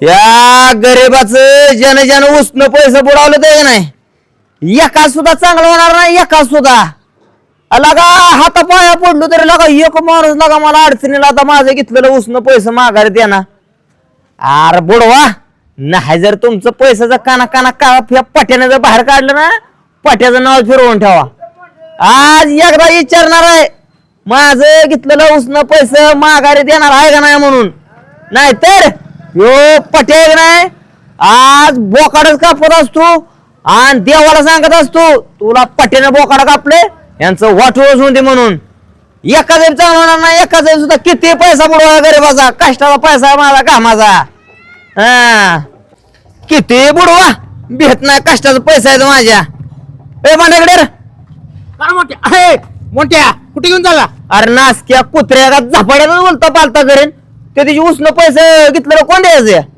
या गरीबाचं जन जन उसनं पैसे बुडावलं ते नाही एका सुद्धा चांगलं होणार नाही एका सुद्धा लगा हाता पाया पडलो तरी लगा एक माणूस लगा मला अडचणीला आता माझं घेतलेलं उसनं पैसे माघारी देणार अरे बुडवा नाही जर तुमचं पैशाचं काना काना का पट्याने जर बाहेर काढलं ना पट्याचं नाव फिरवून ठेवा आज एकदा विचारणार आहे माझं घेतलेलं उसनं पैसे माघारी देणार आहे का नाही म्हणून नाहीतर यो पट्या नाही आज बोकाडच कापत असतो आणि देवाला सांगत असतो तुला पट्याने बोकाड कापले यांचं वाटोळच होते म्हणून एका जरी चांगला होणार नाही एका जरी सुद्धा किती पैसा बुडवा गरीबाचा कष्टाचा पैसा माझा कामाचा हा किती बुडवा भेट नाही कष्टाचा पैसा आहे माझ्या ए माझ्याकडे काय मोठ्या मोठ्या कुठे घेऊन चालला? अरे नासक्या कुत्र्या झपाड्यात बोलता पालता करेन ते तिची उसनं पैसे घेतलं कोण द्यायचं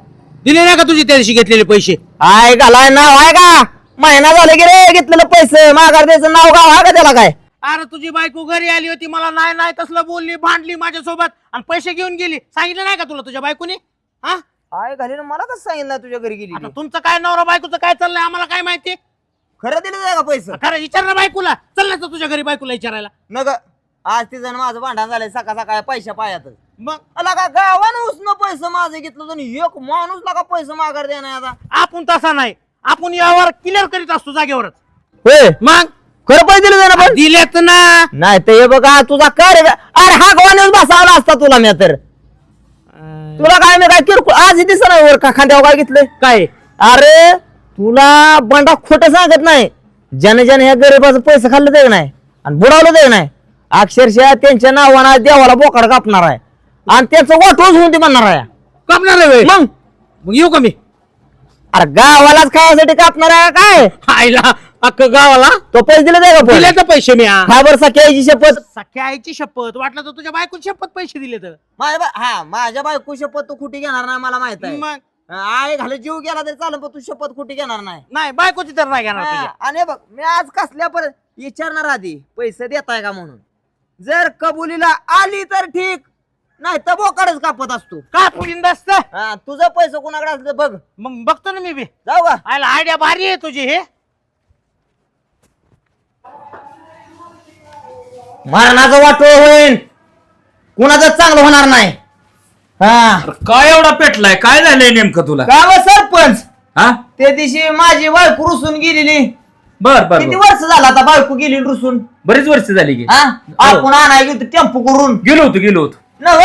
दिले नाही का तुझे त्या दिवशी घेतलेले पैसे? आहे घालाय नाव आहे का महिना झाला की रे घेतलेलं पैसे माघार द्यायचं नाव गाव आहे का त्याला काय अरे तुझी बायको घरी आली होती मला नाही नाही तसलं बोलली भांडली माझ्यासोबत आणि पैसे घेऊन गेली सांगितलं नाही का तुला तुझ्या बायकोनी? हा आहे घाली ना मला कसं सांगितलं तुझ्या घरी गेली आता तुमचं काय नवरा बायकोचं काय चाललंय आम्हाला काय माहिती? खरं दिलं जाय का पैसे खरं विचार ना बायकोला चाललं तर तुझ्या घरी बायकोला विचारायला नग आज तिचं माझं भांडण झालंय सकाळ सकाळ पैशा पायातच मग लगा गावानं उसनं पैसे माझं घेतलं तर एक माणूस लगा पैसे माघार देणार आता आपण तसा नाही आपण यावर क्लिअर करीत असतो जागेवरच. होय मग खरं पैसे दिले ना पण दिलेत ना. नाही तर हे बघा तुझा काय रे अरे हा गवानेच बसावला असता तुला मी तर तुला काय मी काय किरकोळ आज दिसत नाही वर का खांद्यावर काय घेतलंय काय अरे तुला बंडा खोट सांगत नाही जन जन ह्या गरीबाचं पैसे खाल्लं ते नाही आणि बुडावलं ते नाही अक्षरशः त्यांच्या नावानं देवाला बोकाड कापणार आहे आणि त्याचं वाटोच होऊन ते म्हणणार आहे कापणार आहे मग मग येऊ का मी? अरे गावालाच खायसाठी कापणार आहे काय आईला अख्खं गावाला तो पैसे दिले ते का दिले तर पैसे मी खबर सख्याची शपथ सख्या आईची शपथ वाटलं तर तुझ्या बायकोची शपथ पैसे दिले तर माझ्या बायको शपथ तू कुठे घेणार नाही मला माहित आहे मग आई घाल जीव गेला तरी चालेल पण तू शपथ कुठे घेणार नाही नाही बायकोची तर नाही घेणार तुझ्या. आणि बघ मी आज कसल्या परत विचारणार आधी पैसे देताय का म्हणून जर कबुलीला आली तर ठीक नाही तर बोकाडच कापत असतो का पुलिंद असत तुझं पैसे कोणाकडे असलं बघ मग बघतो ना मी बी जाऊ का आयला आयडिया भारी आहे तुझी हे मरणाचं वाटोळ होईल कुणाचं चांगलं होणार नाही हा काय एवढा पेटलाय काय झालंय नेमकं तुला? का व सरपंच हा ते दिवशी माझी बायको रुसून गेलेली बर बर किती बर. वर्ष झालं आता बायको गेली रुसून बरीच वर्ष झाली की हा आपण आणाय गेलो टेम्पो करून गेलो होतो नव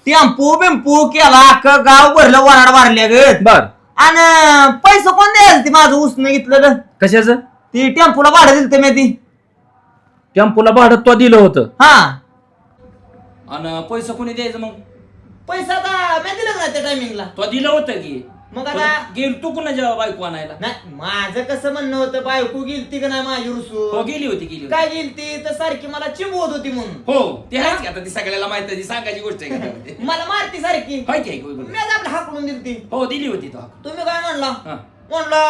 टेम्पो बिंपू केला अख्खं गाव भरलं वराड भरल्या ग बर. आणि पैसे कोण द्यायला ती माझं उसनं घेतलं कशाचं? ती टेम्पोला भाडं दिलं मी ती टेम्पोला भाडं तो दिलं होतं हा आणि पैसा कोणी द्यायचं मग? पैसा आता मी दिलं नाही त्या टायमिंगला तो दिलं होतं की मग आता गेल तू कुणाच्या बायको आणायला? नाही माझं कसं म्हणणं होतं बायको गेलती का नाही माझी हो रुसून गेली होती काय गेलती तर सारखी मला चिंबवत होती म्हणून हो ते आहेच की आता ती सगळ्याला माहित आहे ती सांगायची गोष्ट आहे का त्यामध्ये? मला मारती सारखी होय की आहे की, होय बरोबर. मी आपल्या हाकडून दिलती हो दिली होती तो तुम्ही काय म्हणला हा. म्हणला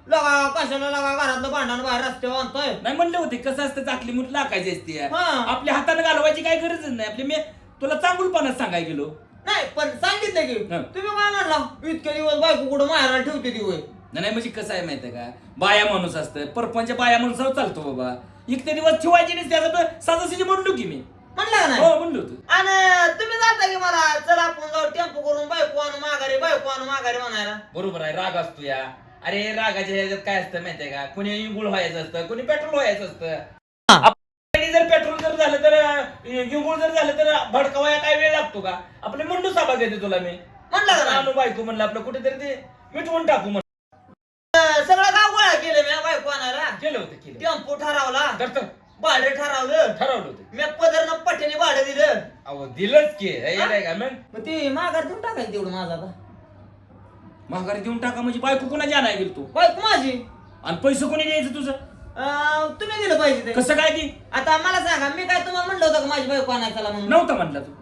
लगा कशाला लगा घरातलं भांडण बाहेर रस्त्यावर आणतोय नाही म्हणले होते कसं असतं चाकली मुठ लागायची असते हा. आपल्या हाताने घालवायची काय गरजच नाही आपली मी तुला चांगुलपणाच सांगाय गेलो नाही पण सांगितलं की हा. तुम्ही काय म्हणला इतके दिवस बायको कुठं माहेराला ठेवते ती होय नाही म्हणजे कसं आहे माहितीये का बाया माणूस असतं परपंच बाया माणूसावर चालतो बाबा इतके दिवस ठेवायची नाही त्याचं साधाशी म्हणलो की मी म्हणलं का नाही हो म्हणलो होतो आणि तुम्ही जाता की मला चला आपण जाऊ टेम्पो करून बायको आणू माघारी म्हणायला बरोबर आहे राग असतो या अरे रागाच्या ह्याच्यात काय असतं माहितीये का कोणी इंगुळ व्हायचं असतं कोणी पेट्रोल व्हायचं असतं आपल्याला जर पेट्रोल जर झालं तर इंगुळ जर झालं तर भडकवाया काय वेळ लागतो का आपले मंडू साबा घेते तुला मी म्हणलं का नाही? आणू बायको म्हणलं आपलं कुठेतरी ते मिटवून टाकू म्हणलं सगळं गाव गोळा केलं मी बायको आणायला केलं होतं केलं टेम्पो ठरवला तर भाडे ठरवलं ठरवलं होतं मी पदरनं पट्ट्याने भाडं दिलं अहो दिलंच की हे नाही का मग मग ते माघार देऊन टाकायचं तेवढं माझं आता महागारी देऊन टाका म्हणजे बायको कोणाची आणाय गेल तू बायको माझी आणि पैसे कोणी द्यायचं तुझं तुम्ही दिलं पाहिजे ते कसं काय की आता मला सांगा मी काय तुम्हाला म्हणलं होतं का माझी बायको आणायला म्हणून नव्हतं म्हणलं तू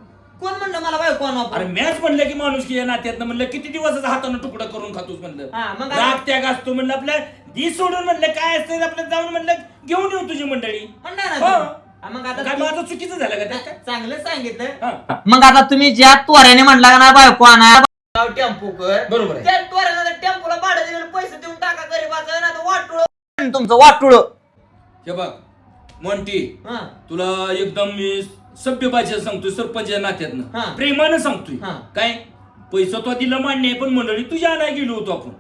कोण म्हणलं मला बायको आणू अरे आपण? मॅच म्हणलं की माणूस की या नात्यातनं म्हणलं किती दिवस हातानं तुकडा करून खातोस म्हणलं हा, मग आता- राग त्याग असतो म्हणलं आपल्या दी सोडून म्हणलं काय असतं आपलं जाऊन म्हणलं घेऊन येऊ तुझी मंडळी म्हणणार ना हो. तुम्ही? हा, मग आता काय माझं चुकीचं झालं का त्यात काय? चांगलं सांगितलं हा. मग आता तुम्ही ज्या त्वऱ्याने म्हणला का ना बायको आणा गाव टेम्पो कर. बरोबर आहे. त्या त्वरेनं टेम्पोला भाडं दिलेलं पैसे देऊन टाका गरीबाचं, ना तर वाटुळ तुमचं वाटुळ. हे बघ मोंटी, तुला एकदम मी सभ्य भाषेत सांगतोय, सरपंच नात्यातनं प्रेमानं सांगतोय. काय पैसा तो दिलं मान्य आहे, पण मंडळी तुझ्या आणायला गेलो होतो आपण.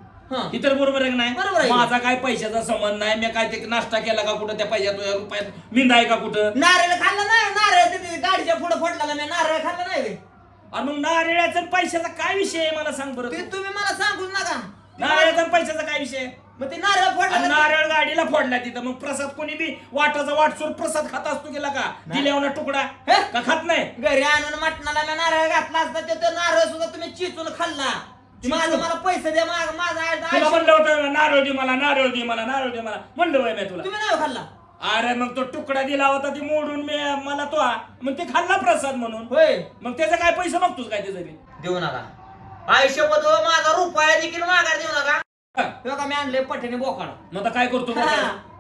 ही तर बरोबर आहे की नाही? माझा काय पैशाचा संबंध नाही. मी काय ते नाश्ता केला का कुठं त्या पैशात रुपयात मिंदाय का कुठं? नारळ खाल्ला नाही, नारळ गाडीच्या पुढे फोडला मी, नारळ खाल्ला नाही. आणि मग नारळाचा पैशाचा काय विषय आहे मला सांग बरं. ते तुम्ही मला सांगूच नका. नारळाचा पैशाचा काय विषय? मग ते नारळ फोडला, नारळ गाडीला फोडला तिथं. मग प्रसाद कोणी बी वाटाचा वाटसोर प्रसाद खात असतो गेला का? दिल्यावर तुकडा का खात नाही? घरी आणून मटणाला मी नारळ घातला असता, तो नारळ सुद्धा तुम्ही चिचून खाल्ला. माझं मला पैसे द्या, माझा तुला म्हणलं होतं नारळ दे मला, नारळ दे मला, नारळ दे मला म्हणलं वय मी तुला. तुम्ही नाही खाल्ला. अरे मग तो तुकडा दिला होता ती मोडून मला तो मग ते खाल्ला प्रसाद म्हणून. होय, मग त्याचा काय पैसा मागतोस काय त्याचा बी? देऊ नका. आयुष्यपद माझा रुपया देखील माघार देऊ नका. बघा मी आणले पठ्याने बोकाड. मग आता काय करतो?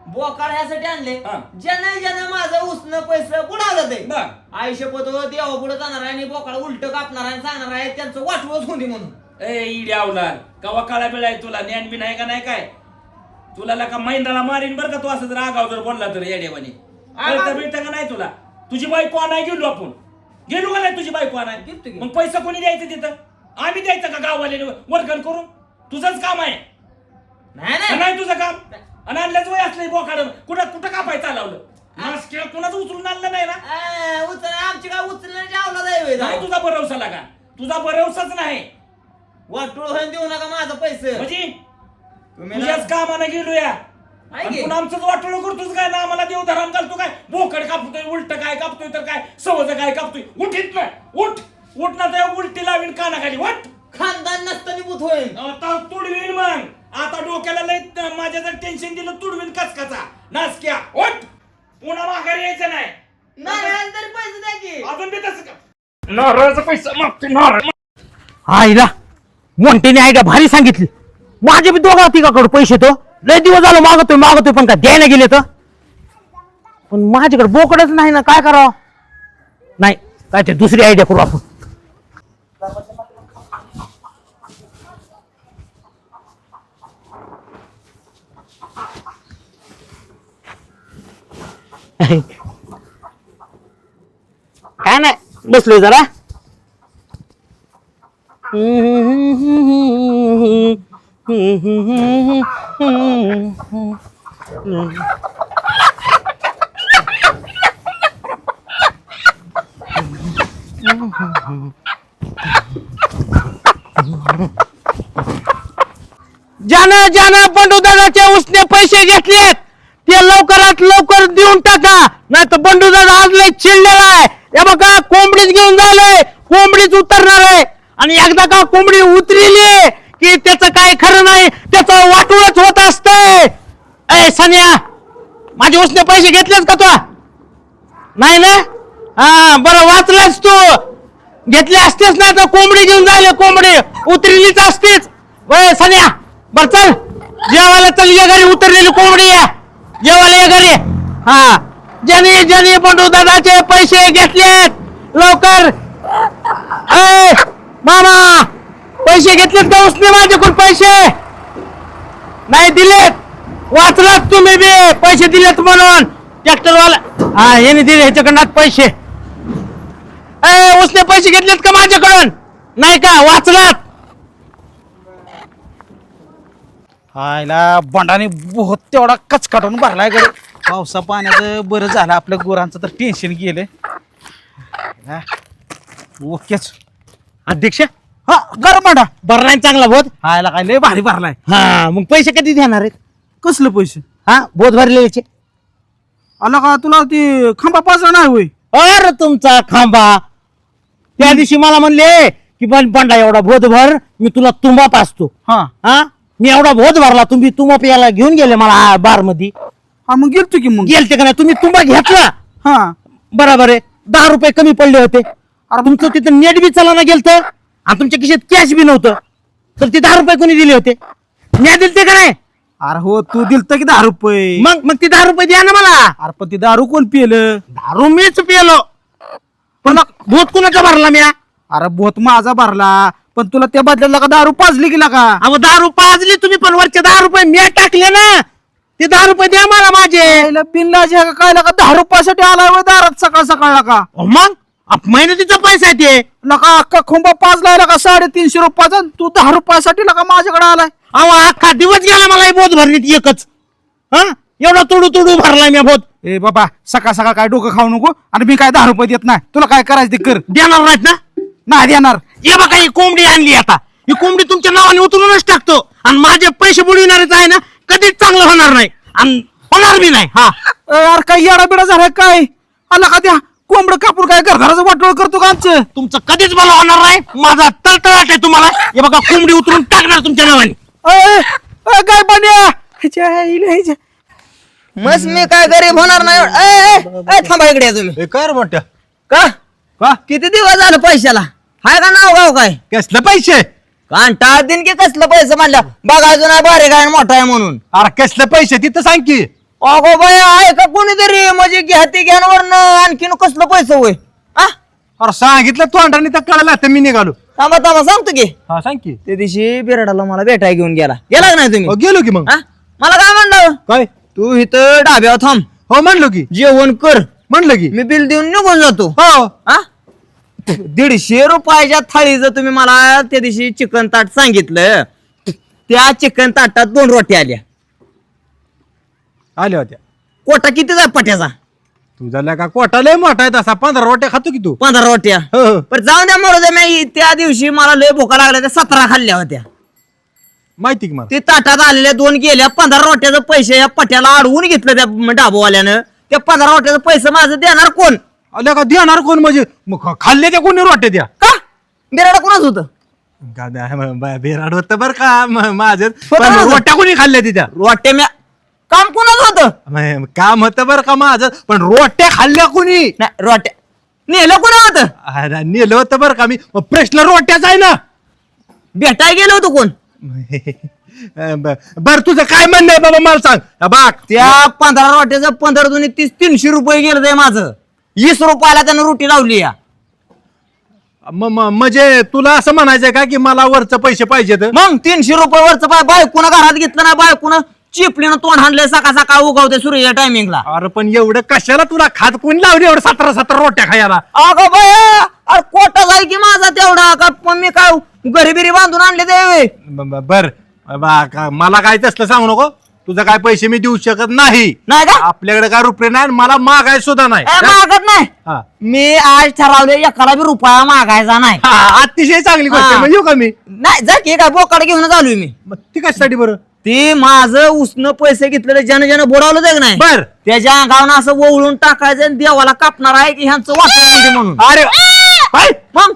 बोकाड ह्यासाठी आणले, ज्यानं माझं उसनं पैसे बुडावलं ते. आयुष्यपद देवा पुढे जाणार आहे आणि बोकाड उलट कापणार आहे, सांगणार आहे त्यांचं वाटवच होती म्हणून. ए इडी आवलार, कवा काळा बिळाय तुला ज्ञान बी नाही का? नाही काय तुला का मैंदाला मारीन बरं का तू असं जर आगाव जर बोलला तर येडेवानी. कळतं बिळतं का नाही तुला? तुझी बायको आणाय गेलो आपण, गेलो का नाही तुझी बायको आणाय? मग पैसा कोणी द्यायचं तिथं? आम्ही द्यायचं का गाववाले वर्गण करून? तुझंच काम आहे नाही तुझं काम. आणि आणल्याच वय असलं बोकाड कुठं कुठं कापाय चालवलं? कुणाचं उचलून आणलं नाही ना? आमची काय उचलण्याची आवला नाही तुझा भरवसा लागा, तुझा भरवसाच नाही. वाटोळ होऊन देऊ नका माझं पैसे. म्हणजे तुझ्याच कामानं गेलो या, पण आमचंच वाटोळ करतोस काय ना? आम्हाला देव धराम घालतो काय? बोकड कापतोय, उलट काय कापतोय तर काय सवज काय कापतोय? उठीत नाही, उठ उठ ना तर उलटी लावीन कानाखाली. उठ, खानदान नसतं निभूत होईल. आता तुडवीन मग. आता डोक्याला लय माझ्या जर टेन्शन दिलं तुडवीन कचकाचा नासक्या. उठ, पुन्हा माघारी यायचं नाही. नारळ तरी पैसे द्या की. अजून बी तसं का? नारळाचा पैसा मागतोय नारळ. आईला मोंटेने आयडिया भारी सांगितली. माझे बी दोघा तिघाकडे पैसे तो लय दिवस झालं मागतोय पण काय द्यायला गेले तर. पण माझ्याकडे बोकडच नाही ना, काय करावं? नाही काय ते दुसरी आयडिया करू आपण. काय नाही बसलोय जरा. ज्यानं बंडू दादाच्या उसने पैसे घेतलेत ते लवकरात लवकर देऊन टाका, नाही तर बंडू दादा आज लय चिडलेला आहे. हे बघा कोंबडीच घेऊन जायलंय, कोंबडीच उतरणार आहे. आणि एकदा का कोंबडी उतरली की त्याचं काय खरं नाही, त्याचं वाटूळच होत असतंय. ए सन्या, माझे उसने पैसे घेतलेच का तू? नाही ना? हा बरं, वाचलाच तू. घेतले असतेच ना तर कोंबडी घेऊन जायला, कोंबडी उतरलीच असतेच. वय सन्या, बर चल जेवायला चल, ये घरी उतरलेली कोंबडी या जेवायला, ये घरी. हा, ज्याने बंडू दादाचे पैसे घेतलेत लवकर. ए मामा, पैसे घेतलेत का उसने माझ्याकडून? पैसे नाही दिलेत, वाचलात तुम्ही बी. पैसे दिलेत म्हणून ट्रॅक्टरवाला, हा याने दिले ह्याच्याकडनं पैसे. उसने पैसे घेतलेत का माझ्याकडून? नाही का? वाचलात. हायला बंडाने बहुत तेवढा कचकाटून भरलाय कडे. पावसा पाण्याचं बरं झालं, आपल्या गुरांचं तर टेन्शन गेलं. ओकेच अध्यक्ष, हा कर बंडा. भरलाय चांगला बोध. हायला काय लय भारी भरलाय. हा मग पैसे कधी देणार आहेत? कसलं पैसे? हा बोध भरले याचे. आला का तुला ती खांबा पाजला नाही होय? अरे तुमचा खांबा त्या दिवशी मला म्हणले की बंडा एवढा बोध भर, मी तुला तुंबा पाचतो. हा हा मी एवढा बोध भरला, तुम्ही तुंबा प्यायला घेऊन गेले मला बार मध्ये. हा मग गेलतो की मग. गेलते का नाही? तुम्ही तुंबा घेतला हा बरोबर आहे. 10 रुपये कमी पडले होते. अरे तुमचं तिथं नेट बी चालना गेलत आणि तुमच्या खिशात कॅश बी नव्हतं, तर ते 10 रुपये कोणी दिले होते? मी दिलते का नाही? अरे हो, तू दिलत की 10 रुपये. मग ती 10 रुपये द्या ना मला. अरे पण ती दारू कोण पिलं? दारू मीच पिलो, पण भूत कुणाचा भरला मी? अरे बोत माझा भरला, पण तुला त्या बदल्याला का दारू पाजली गेला का? अहो 10 रुपये पाजली तुम्ही, पण वरचे 10 रुपये मी टाकले ना. ते 10 रुपये द्या मला माझे. बिनलाज काय का 10 रुपयासाठी आलाय वय दारात सकाळ सकाळ का? मग मेहनतीचा पैसा आहे ते. लका अख्खा खुंबा पाजलाय का 350 रुपयाचा, तू 10 रुपयासाठी लका माझ्याकडे आलाय. अहो अख्खा दिवस गेला मला हे बोध भरणीत एकच. हा एवढा तुडू तुडू भरलाय मी बोध. ए बाबा सकाळ सकाळ काय डोकं खाऊ नको, आणि मी काय 10 रुपये देत नाही. तुला काय करायचं ते कर. देणार नाहीत ना? नाही देणार. हे बघा ही कोंबडी आणली आता, ही कोंबडी तुमच्या नावाने उतरूनच टाकतो, आणि माझे पैसे बुडविणारेच आहे ना, कधीच चांगलं होणार नाही आणि होणार बी नाही. हा यार काय येडा बिडा झालाय काय? आला का त्या कोंबड कापूर काय घरदाराचं वाटोळ करतो का आमचं? तुमचं कधीच मला होणार नाही. माझा तळतळाट आहे तुम्हाला. हे बघा कोंबडी उतरून टाकणार तुमच्या नावाने. काय बन्या मस्त मी काय गरीब होणार नाही. ए, ए, ए, थांबा इकडे या तुम्ही. काय रे मोठ्या? का का किती दिवस झालं पैशाला? हाय का नाव गाव काय? कसले पैसे? कांटा दिन की कसलं पैसे म्हणल्या बघायचं नाही बारीक आहे मोठा आहे म्हणून. अरे कसले पैसे तिथं सांग की. अगो बाय आहे का कोणीतरी म्हणजे घ्या ते घ्यावरनं आणखीन कसलं पैसे होय? हा अरे सांगितलं तू अंडाने तर कळायला तर मी निघालो. थांबा थांबा सांगतो की. हा सांग की. त्या दिवशी बिराडाला मला भेटाय घेऊन गेला का नाही तुम्ही? गेलो की मग. हा मला काय म्हणलं, काय? तू इथं डाब्यावर थांब, हो म्हणलो की. जेवण कर, म्हणलं की. मी बिल देऊन निघून जातो. हो हा 150 रुपयाच्या थाळीचं तुम्ही मला त्या दिवशी चिकन ताट सांगितलं, त्या चिकन ताटात 2 रोट्या आल्या. आल्या होत्या. कोटा किती जा पट्याचा? तुझा का कोटा लय मोठा आहे तसा. 15 रोट्या खातो की तू. 15 रोट्या. हो, हो. पण जाऊन द्या मरू द्या. मी त्या दिवशी मला लय भुका लागल्या, त्या 17 खाल्ल्या होत्या. माहिती की मला. ते ताटात आलेल्या 2 गेल्या. 15 रोट्याचं पैसे या पट्याला अडवून घेतलं त्या डाबोवाल्यानं. त्या 15 रोट्याचं पैसे माझं देणार कोण? आल्या का देणार कोण म्हणजे? मग खाल्ले त्या कोणी रोट्या द्या का बिराडा कोणाच होतं? बेराड होत बर का माझं. होतं पण माझं. रोट्या कोणी खाल्ल्या तिच्या? रोट्या म्या काम कोणाच होतं? काम होतं बर का माझं, पण रोट्या खाल्ल्या कोणी? नाही रोट्या नेलं कोणा होतं? अरे, नेलं होतं बर का मी. मग प्रश्न रोट्याच आहे ना. भेटाय गेलं होतं कोण? बर तुझं काय म्हणणं आहे बाबा मला सांग. बाग त्या 15 रोट्याचं 15 दुनी 30 300 रुपये गेलं ते माझं. 20 रुपयाला त्यानं रोटी लावली या. म्हणजे तुला असं म्हणायचंय का की मला वरचं पैसे पाहिजेत? मग 300 रुपये वरचं पाय बायकोनं घरात घेतलं नाही, बायकोनं चिपलीनं तोंड हाणलंय सकाळ सकाळ उगवते सूर्य टायमिंगला. अरे पण एवढं कशाला तुला खात कोणी लावली एवढं 17 रोट्या खायला? अगं बाया अरे कोटा जाय की माझा तेवढा का? पण मी काय घरी बिरी बांधून आणले ते? बर मला काय तसलं सांगू नको. तुझं काय पैसे मी देऊ शकत नाही. नाही का? आपल्याकडे काय रुपये नाही, मला मागाय सुद्धा नाही. मागत नाही. हा. मी आज ठरवले एकाला बी रुपया मागायचा नाही. अतिशय चांगली गोष्ट आहे. हा. मग येऊ का मी? नाही जा की काय बोकाड घेऊन आलोय मी. मग ती कशासाठी बरं? ती माझं उसनं पैसे घेतलेले ज्यानं बुडवलं ते नाही बर त्याच्या अंगावर असं ओवळून टाकायचं आणि देवाला कापणार आहे की ह्यांचं वाटलं म्हणून. अरे काय? मग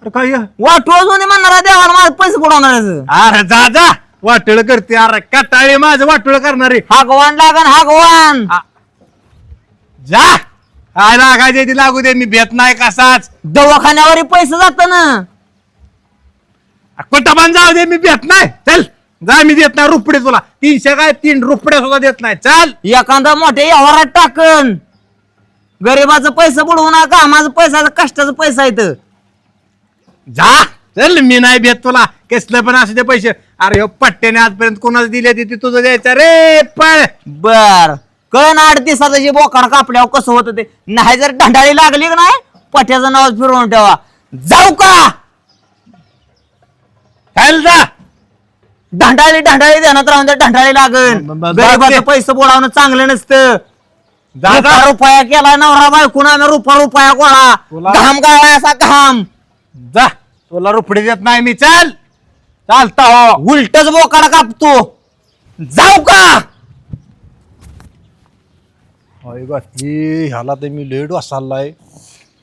अरे काय वाटवून म्हणणार आहे देवाला माझं पैसे बुडवणार आहे. अरे जा जा वाटोळ करते. अरे कटाळे माझं वाटोळ करणारे. हागवान लागन हागवान. जा काय लागायचे ती लागू दे. मी भेट नाही कसाच. दवाखान्यावर पैसे जात ना. कोटाबान जाऊ दे. मी भेट नाही. चल जा. मी देत नाही रुपडे तुला. 300 काय 3 रुपये सुद्धा देत नाही. चल. एखादा मोठ्या व्यवहारात टाकन. गरीबाचं पैसे बुडवू नका. माझं पैसा कष्टाचा पैसा येत. जा चल. मी नाही भेट तुला कसलं पण असू दे पैसे. अरे हो पट्ट्याने आजपर्यंत कोणाला दिले ते तुझं द्यायचं रे. पण बर कळण 8 दिवसाचं जे बोकाड कापल्यावर कसं होतं ते. नाही जर ढंडाळी लागली का नाही पट्याचं नाव फिरवून ठेवा. जाऊ का? चल जा. ढंडाळी ध्यानात राहून द्या. ढंडाळी लागन. गरीबाचं पैसे बोलावणं चांगलं नसतं. जा जा. रुपया केला नवरा बायकून रुपया गोळा तुला- घाम गाळा असा घाम. जा तुला रुपडे देत नाही मी. चल चालता हो. उलटच बोकाड कापतो. जाऊ का? ह्याला तर मी लय डोसालाय.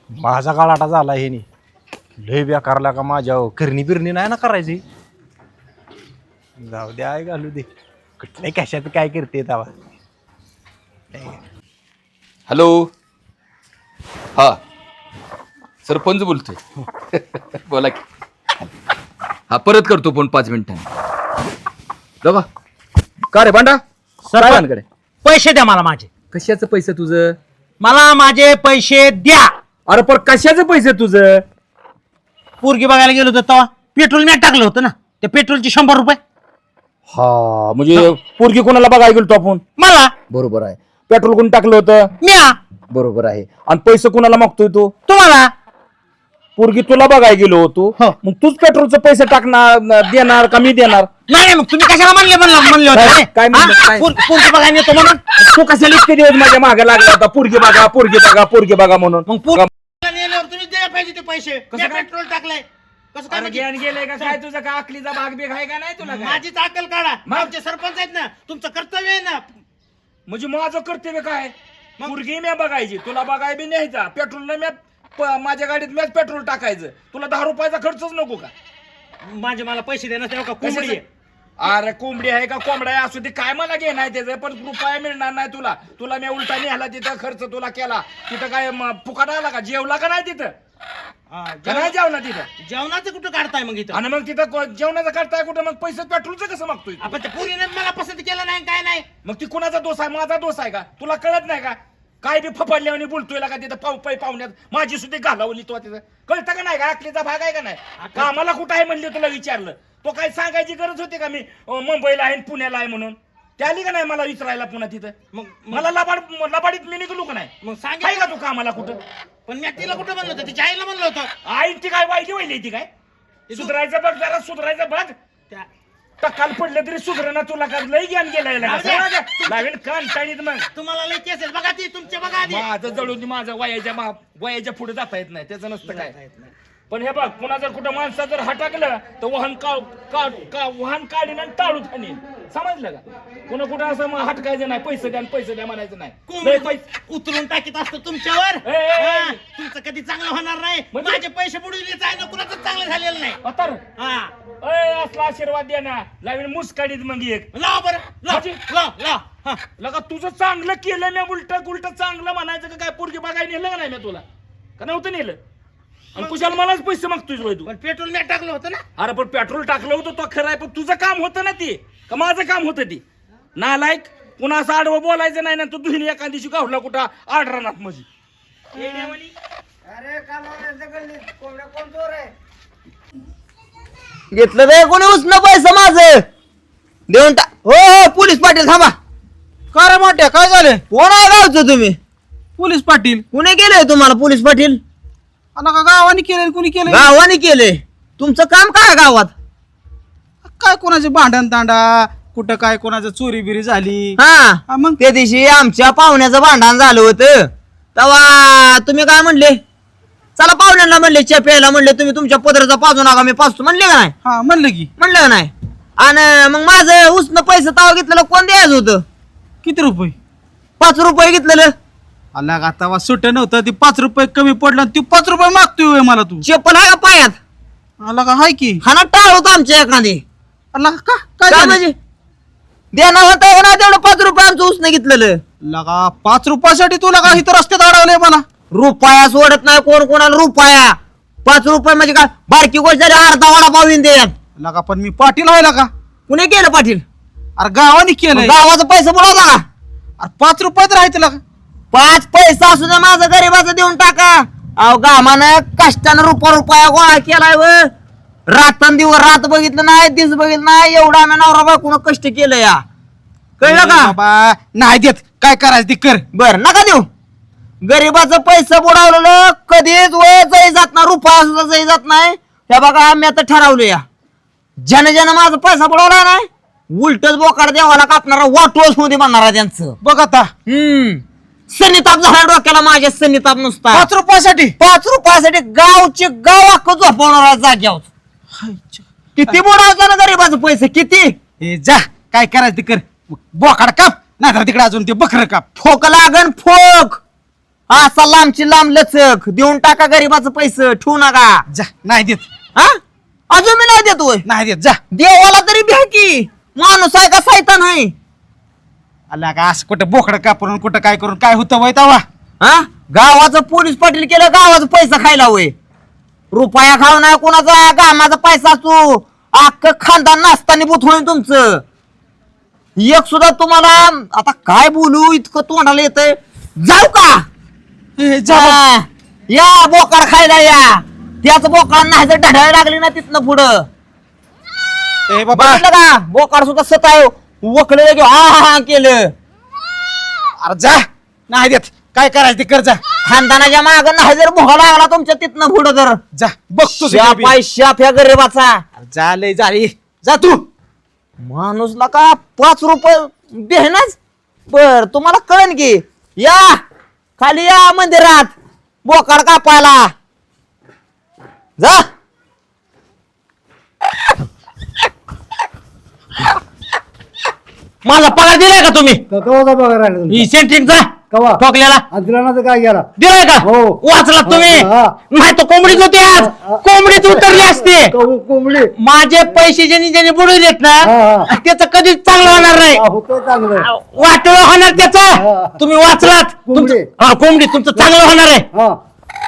माझा गाळाटा झाला हे लय बेकारला का माझ्या करणी बिरणी नाही ना करायची. जाऊ द्या घालू दे. कुठल्या कशात काय करते तवा. हॅलो हा सरपंच बोलतोय. बोला की. हा परत करतो फोन 5 मिनिटांनी. बघा का रे भांडा काय भानगड? पैसे द्या मला माझे. कशाचं पैसे तुझं? मला माझे पैसे द्या. अरे पण कशाचं पैसे तुझं? पोरगी बघायला गेलो होतो तेव्हा पेट्रोल मी टाकलं होतं ना त्या पेट्रोलचे 100 रुपये हा म्हणजे पोरगी कोणाला बघायला गेलो आपण? मला बरोबर आहे. पेट्रोल कोण टाकलं होतं? म्या बरोबर आहे. आणि पैसे कोणाला मागतोय तू? तुम्हाला पोरगी तुला बघायला गेलो होतो, हो. मग तूच पेट्रोलचे पैसे टाकणार देणार का मी देणार? नाही मग तुम्ही कशाला म्हणले होते काय म्हणलं? काय? पोरगी बघायला येतो म्हणून तू कशाला इतके दिवस माझ्या मागे लागला होता पोरगी बघा पोरगी बघा पोरगी बघा म्हणून? मग तुम्ही द्यायला पाहिजे ते पैसे कसं काय? पेट्रोल टाकलंय कसं काय अरे म्हणजे? ज्ञान गेलंय का काय तुझं का अकलीचा भाग बिग आहे का नाही तुला काय? माझीच अक्कल काढा आमचे सरपंच आहेत ना तुमचं कर्तव्य आहे ना म्हणजे माझं कर्तव्य काय? पोरगी मी बघायची, तुला बघाय बी न्यायचा, पेट्रोलला मी माझ्या गाडीत मॅच पेट्रोल टाकायचं, तुला 10 रुपयाचा खर्चच नको का? मला पैसे देणार तेव्हा का कोंबडी आहे. अरे कोंबडी आहे का कोंबडा आहे असू दे, काय मला घे नाही त्याचं, पण रुपया मिळणार नाही तुला मी उलटा नेला तिथं, खर्च तुला केला तिथं, काय फुकाट आला का? जेवला का नाही तिथं? का नाही जेवला तिथं? जेवणाचं कुठं काढताय मग इथं आणि मग तिथं जेवणाचं करताय कुठं? मग पैसे पेट्रोलचं कसं मागतोय? आपण त्या पोरीने मला पसंत केलं नाही काय नाही मग ती कुणाचा दोष आहे? माझा दोष आहे का? तुला कळत नाही का? काय बी फपाडल्याने बोलतोय का तिथं? पाहुण्यात माझी सुद्धा घालावली तो तिथं, कळतं का नाही का? अकलीचा भाग आहे का नाही? कामाला कुठं आहे म्हणले तुला विचारलं, तो काय सांगायची गरज होती का मी मुंबईला आहे पुण्याला आहे म्हणून? ते आली का नाही मला विचारायला पुन्हा तिथं? मग मला लबाडीत मी निघलो का नाही? मग आहे सांगाय का तू कामाला कुठं? पण मी तिला कुठं म्हणलं होतं तिच्या आईला म्हणलं होतं आई ती काय वाईली ती काय? सुधारायचं बघ जरा, सुधारायचं बघ. त्या टकाल पडलं तरी सुधारणा, तुला काय लई ज्ञान गेलाय लावेल कान टाळीत मग. तुम्हाला लई केस आहेत बघा ती तुमच्या बघा आधी. माझं जळून माझं वयाच्या पुढे जाता येत नाही, त्याचं नसतं काय. पण हे बघ, पुन्हा जर कुठं माणसा जर हटकलं तर वाहन काढीन आणि टाळूत हाणीन, समजलं का? कुणा कुठं असं मग हटकायचं नाही, पैसे द्या म्हणायचं नाही. लय पैसे उतरून टाकीत असतो तुमच्यावर ए, ए, ए. हा, तुमचं कधी चांगलं होणार नाही. म्हणजे? माझे पैसे बुडविलेच आहे ना कुणाचं चांगलं झालेलं नाही. अतर हा असला आशीर्वाद द्या ना, लावीन मुस्काडीत मग एक. लाव बरं लाव म्हणजे? लाव हा. लगा तुझं चांगलं केलं मी, उलट चांगलं म्हणायचं का? काय पोरगी बघायला नेलं का नाही मी तुला? का नव्हतं नेलं? आणि कुशाला मलाच पैसे मागतोय वय तू? पण पेट्रोल मी टाकलं होतं ना. अरे पण पेट्रोल टाकलं होतं तो खरं आहे, पण तुझं काम होतं ना ते, का माझं काम होतं ते? नालायक, पुन्हा असं आडवं बोलायचं नाही ना. तू दुहिणी एका दिवशी गावला कुठं आडरानात माझी. घेतलं ते कोणी उचलं पैसे माझं देऊन टाक. हो पोलीस पाटील थांबा. का रे मोठ्या काय झालं? कोण आहे गावचं तुम्ही? पोलीस पाटील कुणी केलंय तुम्हाला पोलीस पाटील? आला का गावाने केलं कुणी केलं? गावाने केलंय. तुमचं काम काय आहे गावात? काय कोणाचे भांडण तांडा कुठं काय कोणाचं चोरी बिरी झाली हा हा, मग त्या दिवशी आमच्या पाहुण्याचं भांडण झालं होतं, तेव्हा तुम्ही काय म्हणले? चला पाहुण्यांना म्हणले च्या प्यायला, म्हणले तुम्ही तुमच्या पदराचा पाजू नका, मी पाजतो म्हणले का नाही? हा म्हणलं की म्हणलं का नाही? आणि मग माझं उसनं पैसे तवा घेतलेलं कोण द्यायचं होतं? किती रुपये? 5 रुपये घेतलेलं. आला का तवा सुट नव्हतं ते 5 रुपये कमी पडलं आणि ती 5 रुपये मागतोय होय मला तू. चप्पल आहे का पायात? आला का हाय की? हा ना टाळ होतं आमच्या एखादी. आला का काय काय झालं? म्हणजे देणार होता का नाही तेवढं 5 रुपये आमचं उसनं घेतलेलं? लगा 5 रुपयासाठी तुला का इथं रस्त्यात अडवलंय मला? रुपया सोडत नाही कोण कोणाला रुपया. 5 रुपये म्हणजे काय बारकी गोष्ट झाली, अर्धा वडापाव येऊन दे. लगा पण मी पाटील आहे का? कुणी केलं पाटील? अरे गावाने केलंय. गावाचा पैसा बुडवला का? अरे 5 रुपये तर राहते लगा. 5 पैसा असू दे माझं गरीबाचं देऊन टाका. अहो गामानं कष्टानं रुपया गोळा केलाय व रात्रंदिवस रात बघितलं नाही, दिवस बघितलं नाही, एवढा आम्ही नवरा बायकोनं कष्ट केलं या. कळलं का? बाबा नाही देत, काय करायचं ते कर. बर नका देऊ. गरीबाचं पैसा बुडवलेलं कधीच वय जाई जात नाही, रुपया सुद्धा जाई जात नाही. हे बघा आम्ही आता ठरवलं या, ज्यानं माझा पैसा बुडवला नाही, उलटच बोकाड देवाला कापणारा वाटोस मध्ये बनणार आहे त्यांचं. बघ आता सन्निताप झाला डोक्याला माझ्या, सन्निताप नुसता. 5 रुपयासाठी 5 रुपयासाठी गावचे गाव अख्खं झोपवणार जाग्यावर. किती बुडावचा ना गरीबाचं पैसे किती? ए जा काय करायचं ते कर. बोकाड काप नाही तर तिकडे अजून ते बकर काप. फोक लागन फोक. असा लांबची लांब लचक देऊन टाका गरीबाचं पैसे, ठेवू नका. जा नाही देत, हा अजून मी नाही देतोय. नाही देत जा. देवाला तरी भ्या की, माणूस आहे का सैतान आहे? आला का असं कुठं बोकड कापून कुठं काय करून काय होतं वय तवा? हा गावाचं पोलीस पाटील केलं, गावाचा पैसा खायला वय. रुपया खाऊ नाही कोणाचा, गावाचा पैसा असतो. अख्खं खानदान नाचताना बुत होईल तुमचं. एक सुद्धा तुम्हाला आता काय बोलू, इतकं तोंडाला येतंय. जाऊ का? ए, जा हा, या बोकाड खायला या. त्याच बोकाड नाही जर ढढायला लागली ना तिथनं पुढं ए बाबा बघितलं का बोकाड सुद्धा सताय वकलं की हा केलं. अरे जा नाही देत काय करायचं ते कर जा खानदानाच्या माग नाही जर भोगा लागला तुमच्या तिथनं पुढं तर जा बघतो शाप आहे शाप या गरीबाचा. झाले झाली जा तू. माणूसला का 5 रुपये बेहनाच बर तुम्हाला कळन की या खाली या मंदिरात बोकाड कापायला जा. माझा पगार दिलाय का तुम्ही कवा पगार राहिला तुमचा? ही सेंट्रिंगचा कवा? ठोकलेला दिला तर काय गेला दिलाय का हो. वाचला तुम्ही हा. नाही तो कोंबडीच होती आज कोंबडीच उतरली असते कोंबडी माझे पैसे ज्यांनी ज्यांनी बुडवलेत ना हा. त्याचं कधीच चांगलं होणार नाही होतं चांगलं वाटोळ होणार त्याचं हा. तुम्ही वाचलात कोंबडी. कोंबडी तुमचं चांगलं होणार आहे हा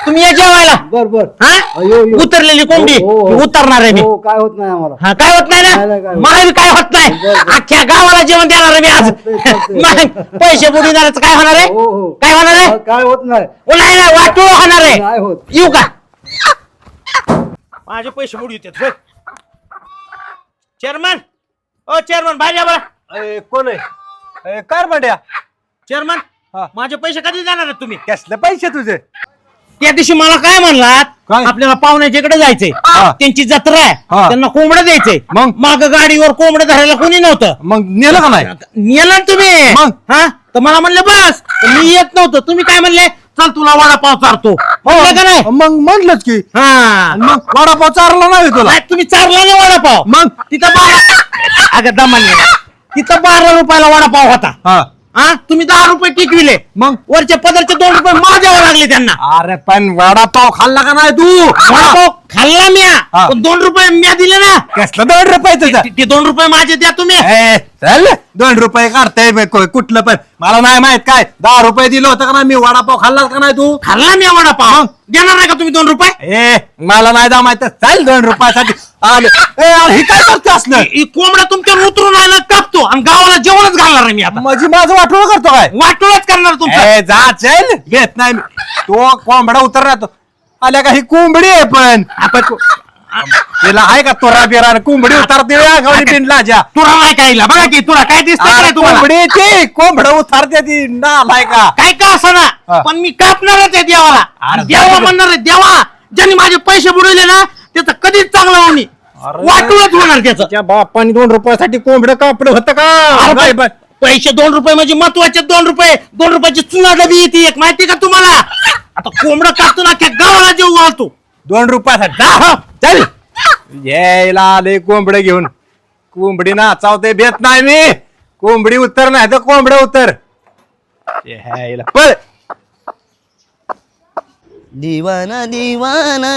तुम्ही या जेवायला बर बर हा अयो, अयो. उतरलेली कोंबडी हो, हो, हो. उतरणार आहे मी हो काय होत नाही आम्हाला हा काय होत नाही नाही, ना नाही, काय होत मला बी काय होत नाही बरं, बरं. अख्ख्या गावाला जेवण देणार आहे मी आज चालतंय. मग पैसे बुडविणारच काय होणार आहे हो हो काय होणार आहे काय होत नाही ओ, नाही नाही वाटोळ होणार आहे नाही होत येऊ का माझे पैसे बुडी होते चेअरमन ओ चेअरमन बाहेर या बरं. कोण आहे काय म्हणड्या चेअरमन हा. माझे पैसे कधी जाणार आहेत तुम्ही कसले पैसे तुझे त्या दिवशी मला काय म्हणलात काय? आपल्याला पाहुण्याच्याकडे जायचंय हा. त्यांची जत्रा आहे हा. त्यांना कोंबडं द्यायचंय मग? माग गाडीवर कोंबडं धरायला कोणी नव्हतं मग नेलं का नाही नेलं ना तुम्ही मग? हा तर मला म्हणले बस तर मी येत नव्हतं तुम्ही काय म्हणले चल तुला वडापाव चारतो म्हणलं का नाही मग म्हणलंच की हा आणि मग वडापाव चारला नाही तुला नाही, तुम्ही चारला नाही वडापाव मग तिथं 12 अगं दमाने तिथं 12 रुपयाला वडापाव होता हा हा तुम्ही 10 रुपये टिकविले मग वरच्या पदरचे 2 रुपये मला द्यावं लागले त्यांना अरे पण वडापाव खाल्ला का नाही तू वडापाव खाल्ला म्या हा. पण 2 रुपये म्या दिले ना कसलं 2 रुपये तुझं ते 2 रुपये माझे द्या तुम्ही ए, चल 2 रुपये काढताय कुठलं पण मला नाही माहित काय 10 रुपये दिलं होतं का नाही मी वडापाव खाल्ला का नाही तू खाल्ला म्या वडापाव देणार नाही का तुम्ही 2 रुपये ए मला नाही जा माहित चल 2 रुपयासाठी आले ए अरे, हे काय करते असलं ही कोंबडा तुमच्यावर उतरून आला कापतो आणि गावाला जेवणच घालणार आहे मी आता माझी माझं वाटोळ करतो काय वाटोळच करणार तुमचं ए जा चल घेत नाही मी तो कोंबडा उतर राहतो आल्या का ही कोंबडी आहे पण आपण तिला आहे का तोरा बिरा कोंबडी उतरते गावडी पिंडला जा तुला नाही कायला बघा की तुला काय दिसत तुम्हाला कोंबडीची कोंबड उतरते ती नालाय का काय का असं हा. ना पण मी कापणारच आहे देवाला अरे देवा जा. म्हणणार आहे देवा ज्यांनी माझे पैसे बुडवले ना त्याचं कधीच चांगलं होणी अरे. वाटोळच होणार त्याचं त्या बापाने 2 रुपयासाठी कोंबड कापड होतं का अरे नाही, पण पैसे 2 रुपये म्हणजे महत्वाचे 2 रुपये 2 रुपयाची चुना डबी येते एक माहिती का तुम्हाला आता कोंबडं कापतो ना अख्ख्या गावाला जेव घालतो 2 रुपयासाठी जा, हो, चल यायला आले कोंबड घेऊन कोंबडी नाचावते बेत नाही मी कोंबडी उतर नाही तर कोंबड उतर यायला पळ दिवाना दिवाना